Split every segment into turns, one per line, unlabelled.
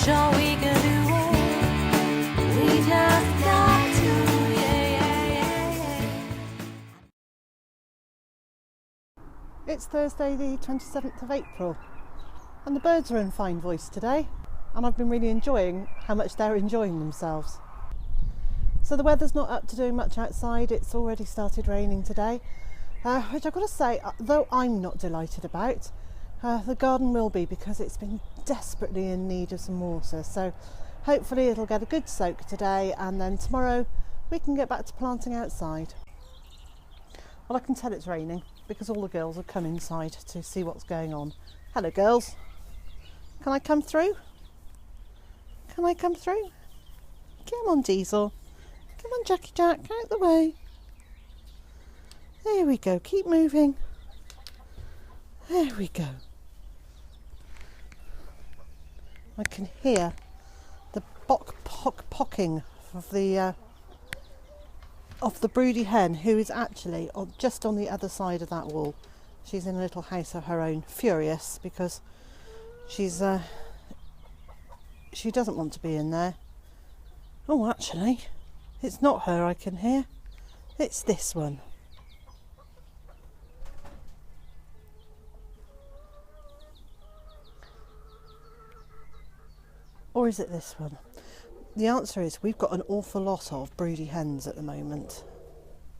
sure we can do all we just got to, yeah.
It's Thursday the 27th of April and the birds are in fine voice today, and I've been really enjoying how much they're enjoying themselves. So the weather's not up to doing much outside. It's already started raining today, which I've got to say, though I'm not delighted about, the garden will be, because it's been desperately in need of some water. So hopefully it'll get a good soak today, and then tomorrow we can get back to planting outside. Well, I can tell it's raining because all the girls have come inside to see what's going on. Hello girls, can I come through? Can I come through? Come on Diesel, come on Jackie Jack, out the way. There we go, keep moving. There we go. I can hear the pocking of the Broody hen, who is actually just on the other side of that wall. She's in a little house of her own, furious because she doesn't want to be in there. Oh, actually, it's not her I can hear. It's this one. Or is it this one? The answer is we've got an awful lot of broody hens at the moment,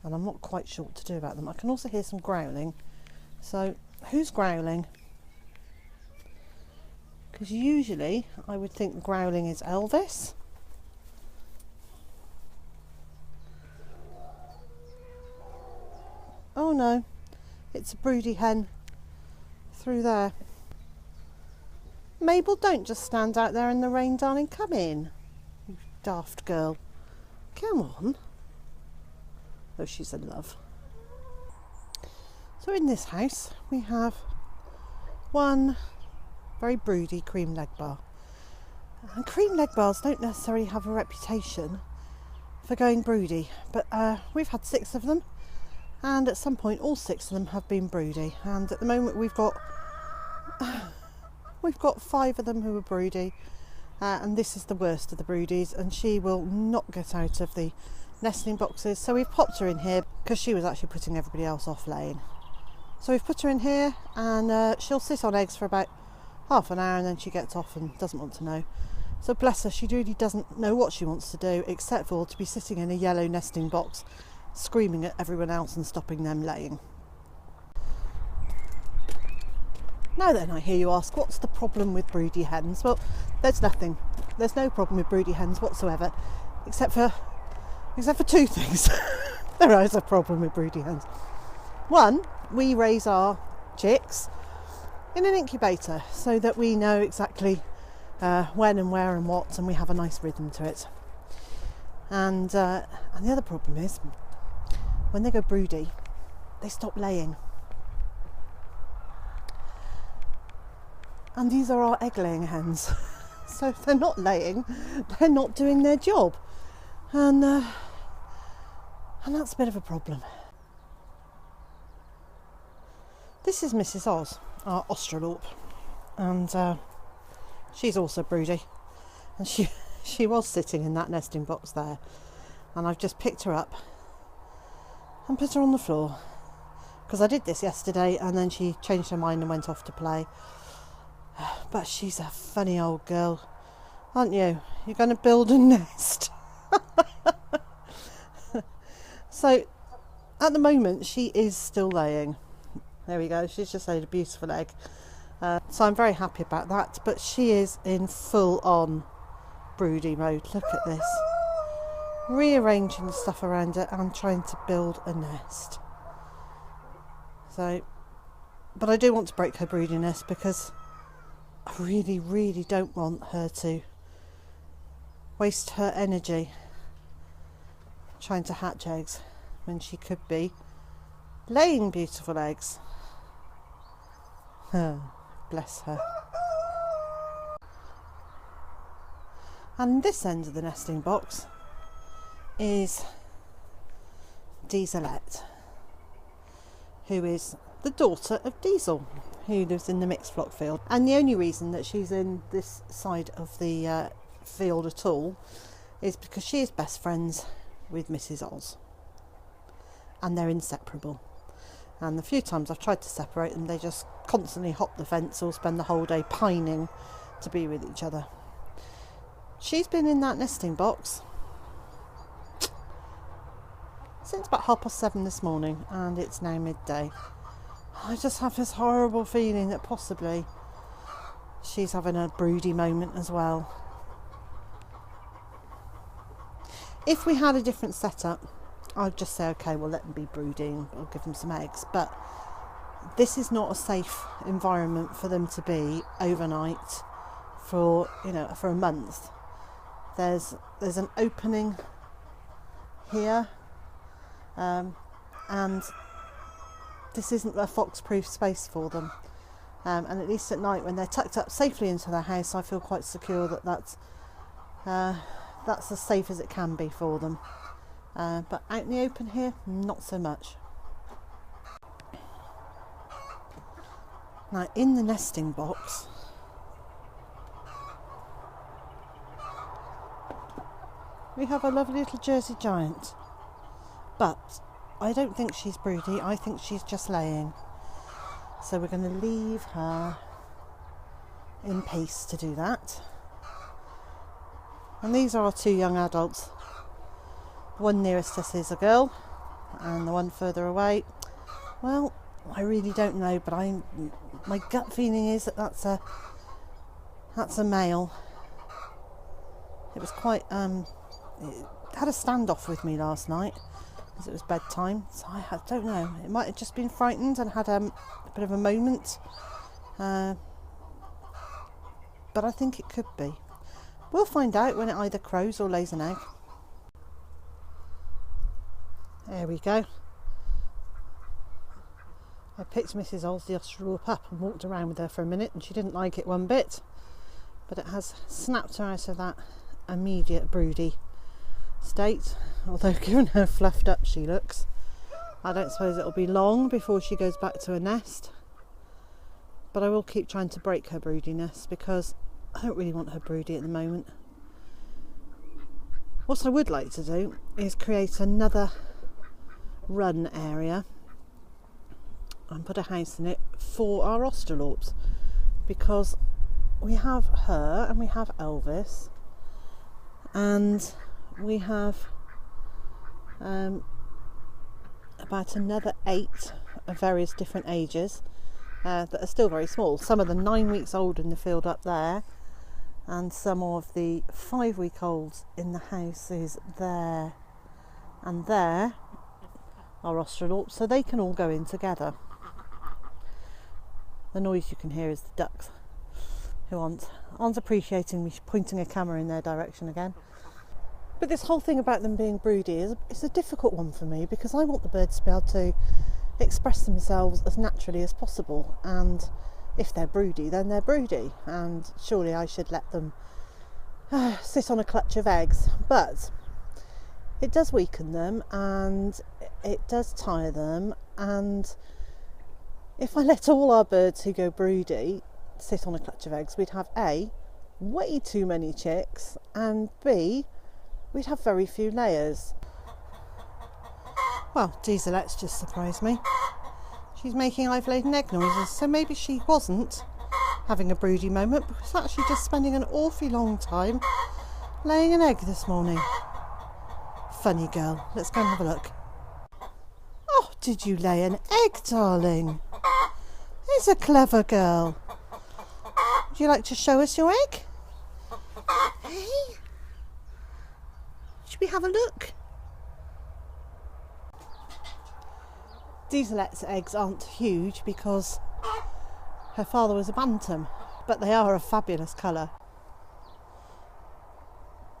and I'm not quite sure what to do about them. I can also hear some growling. So who's growling? Because usually I would think growling is Elvis. Oh no, it's a broody hen through there. Mabel, don't just stand out there in the rain, darling. Come in, you daft girl. Come on. Oh, she's in love. So in this house we have one very broody Cream Legbar. And Cream Legbars don't necessarily have a reputation for going broody, but we've had 6 of them, and at some point all 6 of them have been broody, and at the moment we've got 5 of them who are broody, and this is the worst of the broodies, and she will not get out of the nesting boxes. So we've popped her in here because she was actually putting everybody else off laying. So we've put her in here, and she'll sit on eggs for about half an hour, and then she gets off and doesn't want to know. So bless her, she really doesn't know what she wants to do except for to be sitting in a yellow nesting box screaming at everyone else and stopping them laying. Now then, I hear you ask, what's the problem with broody hens? Well, there's nothing. There's no problem with broody hens whatsoever, except for 2 things. There is a problem with broody hens. One, we raise our chicks in an incubator so that we know exactly when and where and what, and we have a nice rhythm to it. And the other problem is, when they go broody, they stop laying. And these are our egg-laying hens. So if they're not laying, they're not doing their job. And that's a bit of a problem. This is Mrs. Oz, our Australorp. And she's also broody. And she was sitting in that nesting box there. And I've just picked her up and put her on the floor. Because I did this yesterday, and then she changed her mind and went off to play. But she's a funny old girl, aren't you? You're going to build a nest. So at the moment she is still laying. There we go, she's just laid a beautiful egg. So I'm very happy about that, but she is in full on broody mode. Look at this. Rearranging stuff around her and trying to build a nest. So, but I do want to break her broodiness because I really, really don't want her to waste her energy trying to hatch eggs when she could be laying beautiful eggs. Oh, bless her. And this end of the nesting box is Dieselette, who is the daughter of Diesel, who lives in the mixed flock field. And the only reason that she's in this side of the field at all is because she is best friends with Mrs. Oz. And they're inseparable. And the few times I've tried to separate them, they just constantly hop the fence or spend the whole day pining to be with each other. She's been in that nesting box since about 7:30 this morning, and it's now midday. I just have this horrible feeling that possibly she's having a broody moment as well. If we had a different setup, I'd just say, okay, we'll let them be brooding, I'll give them some eggs. But this is not a safe environment for them to be overnight for, for a month. There's an opening here, and this isn't a fox-proof space for them. And at least at night, when they're tucked up safely into their house, I feel quite secure that that's as safe as it can be for them. But out in the open here, not so much. Now, in the nesting box, we have a lovely little Jersey Giant. But I don't think she's broody, I think she's just laying. So we're going to leave her in peace to do that. And these are our two young adults. The one nearest us is a girl, and the one further away, well, I really don't know, but my gut feeling is that that's a male. It was quite it had a standoff with me last night as it was bedtime, so I don't know, it might have just been frightened and had a bit of a moment, but I think it could be. We'll find out when it either crows or lays an egg. There we go. I picked Mrs. Oz the Australorp up and walked around with her for a minute, and she didn't like it one bit, but it has snapped her out of that immediate broody state, although given how fluffed up she looks, I don't suppose it'll be long before she goes back to a nest. But I will keep trying to break her broodiness, because I don't really want her broody at the moment. What I would like to do is create another run area and put a house in it for our Australorps, because we have her and we have Elvis, and we have about another 8 of various different ages that are still very small. Some of the 9 weeks old in the field up there, and some of the 5-week-olds in the houses there and there are Australorps, so they can all go in together. The noise you can hear is the ducks, who aren't appreciating me pointing a camera in their direction again. But this whole thing about them being broody is a difficult one for me, because I want the birds to be able to express themselves as naturally as possible, and if they're broody, then they're broody, and surely I should let them sit on a clutch of eggs. But it does weaken them, and it does tire them, and if I let all our birds who go broody sit on a clutch of eggs, we'd have A, way too many chicks, and B, we'd have very few layers. Well, Dieselette's just surprised me. She's making I've laid an egg noises, so maybe she wasn't having a broody moment, but was actually just spending an awfully long time laying an egg this morning. Funny girl. Let's go and have a look. Oh, did you lay an egg, darling? It's a clever girl. Would you like to show us your egg? Hey? Should we have a look? Dieselette's eggs aren't huge because her father was a bantam, but they are a fabulous colour.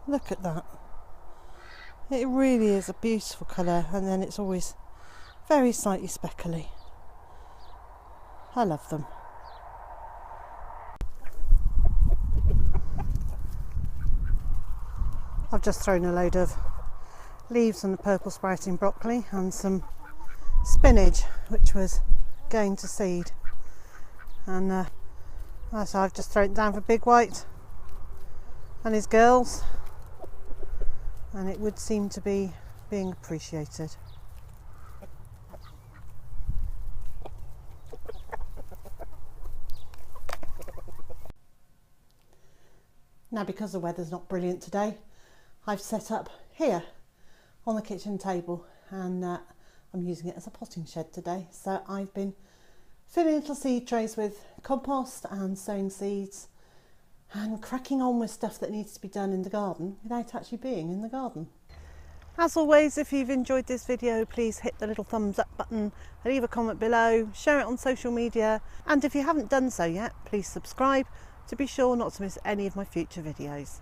Look at that. It really is a beautiful colour, and then it's always very slightly speckly. I love them. I've just thrown a load of leaves and the purple sprouting broccoli and some spinach, which was going to seed, and so I've just thrown it down for Big White and his girls, and it would seem to be being appreciated. Now, because the weather's not brilliant today, I've set up here on the kitchen table, and I'm using it as a potting shed today. So I've been filling little seed trays with compost and sowing seeds and cracking on with stuff that needs to be done in the garden without actually being in the garden. As always, if you've enjoyed this video, please hit the little thumbs up button, leave a comment below, share it on social media, and if you haven't done so yet, please subscribe to be sure not to miss any of my future videos.